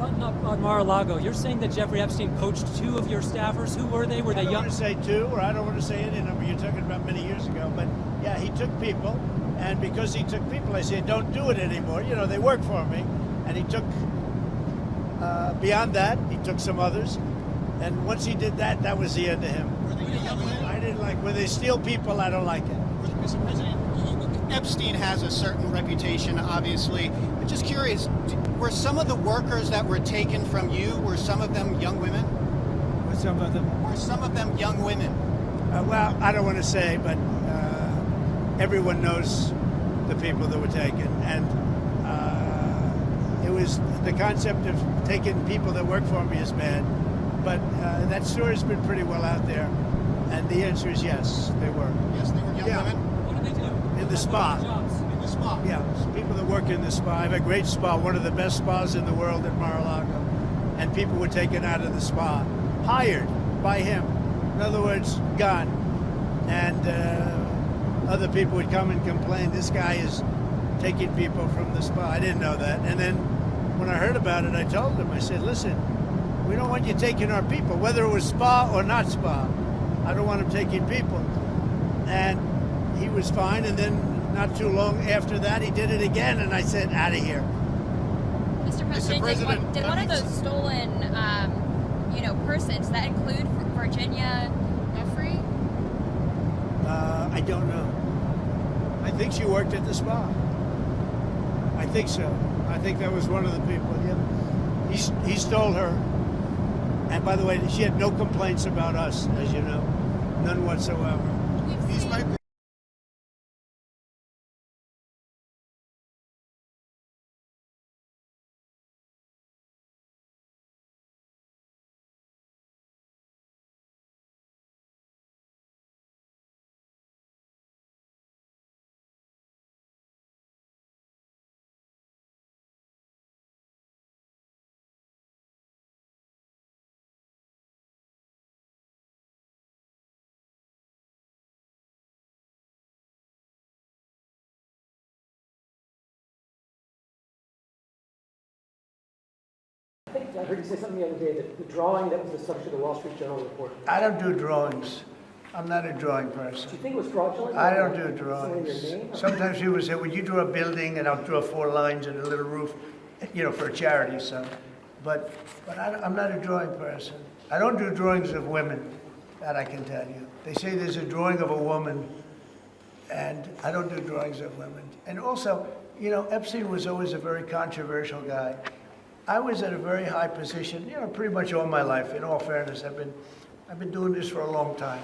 on Mar-A-Lago, you're saying that Jeffrey Epstein poached 2 of your staffers. Who were they? Were they young? I don't want to say 2, or I don't want to say any number. You're talking about many years ago. But yeah, he took people, and because he took people, I said, don't do it anymore. You know, they work for me. And he took, beyond that, he took some others. And once he did that, that was the end of him. I didn't like, when they steal people, I don't like it. Mr. President, Epstein has a certain reputation, obviously. But just curious, were some of the workers that were taken from you, were some of them young women? Were some of them? Were some of them young women? Well, I don't want to say, but everyone knows the people that were taken. And it was the concept of taking people that work for me is bad. But that story's been pretty well out there. And the answer is yes, they were. Yes, they were young women? What did they do? In the spa. In the spa? Yeah, people that work in the spa. I have a great spa, one of the best spas in the world at Mar-A-Lago. And people were taken out of the spa, hired by him. In other words, gone. And other people would come and complain, this guy is taking people from the spa. I didn't know that. And then when I heard about it, I told them, I said, listen, we don't want you taking our people, whether it was spa or not spa. I don't want him taking people. And he was fine, and then not too long after that, he did it again, and I said, out of here. Mr. President, did one of those stolen, persons, that include Virginia Giuffre? I don't know. I think she worked at the spa. I think so. I think that was one of the people, yeah. He stole her. And by the way, she had no complaints about us, as you know. None whatsoever. I heard you say something the other day that the drawing that was the subject of the Wall Street Journal report. I don't do drawings. I'm not a drawing person. Do you think it was fraudulent? I don't do drawings. Sometimes people say, would you draw a building? And I'll draw 4 lines and a little roof, for a charity, so. But I'm not a drawing person. I don't do drawings of women, that I can tell you. They say there's a drawing of a woman, and I don't do drawings of women. And also, Epstein was always a very controversial guy. I was at a very high position, pretty much all my life. In all fairness, I've been doing this for a long time.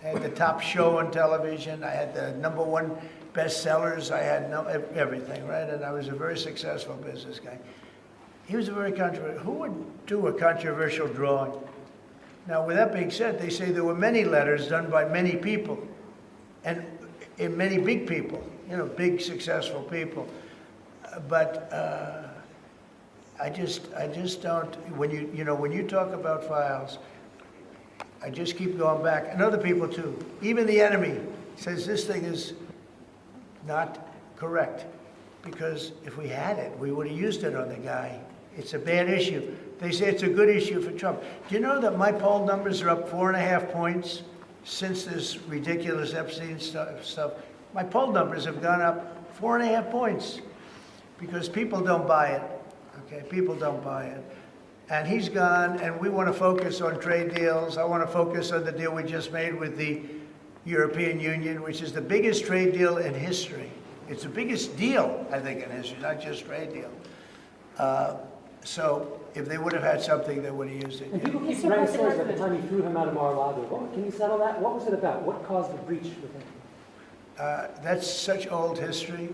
I had the top show on television. I had the #1 bestsellers. I had everything, right? And I was a very successful business guy. He was a very controversial. Who would do a controversial drawing? Now, with that being said, they say there were many letters done by many people, and many big people, big successful people. But I just don't. When you talk about files, I just keep going back, and other people too. Even the enemy says this thing is not correct, because if we had it, we would have used it on the guy. It's a bad issue. They say it's a good issue for Trump. Do you know that my poll numbers are up 4.5 points since this ridiculous Epstein stuff? My poll numbers have gone up 4.5 points because people don't buy it. Okay, people don't buy it. And he's gone, and we want to focus on trade deals. I want to focus on the deal we just made with the European Union, which is the biggest trade deal in history. It's the biggest deal, I think, in history, not just trade deal. So if they would have had something, they would have used it. And people keep writing stories at the time you threw him out of Mar-A-Lago. Can you settle that? What was it about? What caused the breach with him? That's such old history.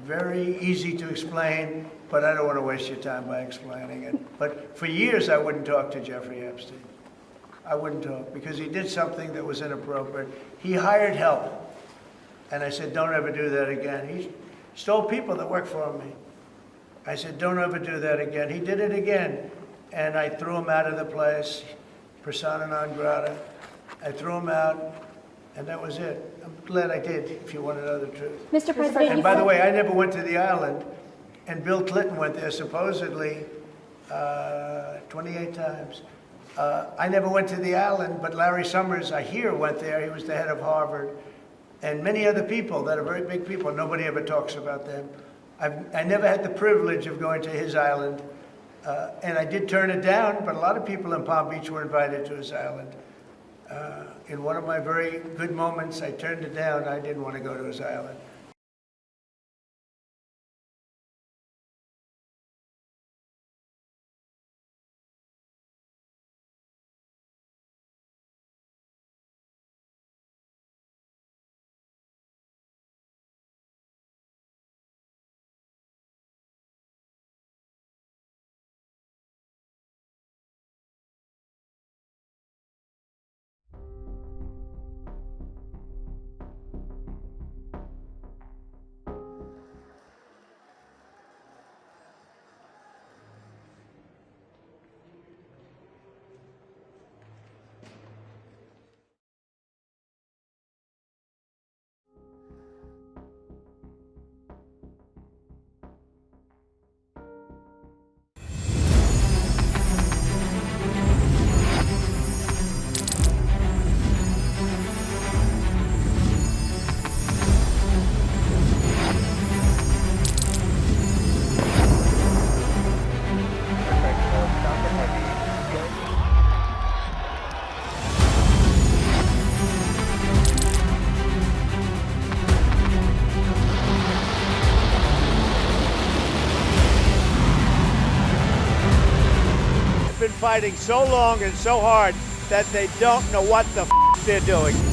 Very easy to explain, but I don't want to waste your time by explaining it. But for years, I wouldn't talk to Jeffrey Epstein. I wouldn't talk because he did something that was inappropriate. He hired help. And I said, don't ever do that again. He stole people that worked for me. I said, don't ever do that again. He did it again. And I threw him out of the place, persona non grata. I threw him out, and that was it. I'm glad I did, if you want to know the truth. Mr. President, and by the way, I never went to the island and Bill Clinton went there supposedly 28 times. I never went to the island, but Larry Summers, I hear, went there. He was the head of Harvard. And many other people that are very big people. Nobody ever talks about them. I never had the privilege of going to his island. And I did turn it down, but a lot of people in Palm Beach were invited to his island. In one of my very good moments, I turned it down. I didn't want to go to his island. Fighting so long and so hard that they don't know what the they're doing.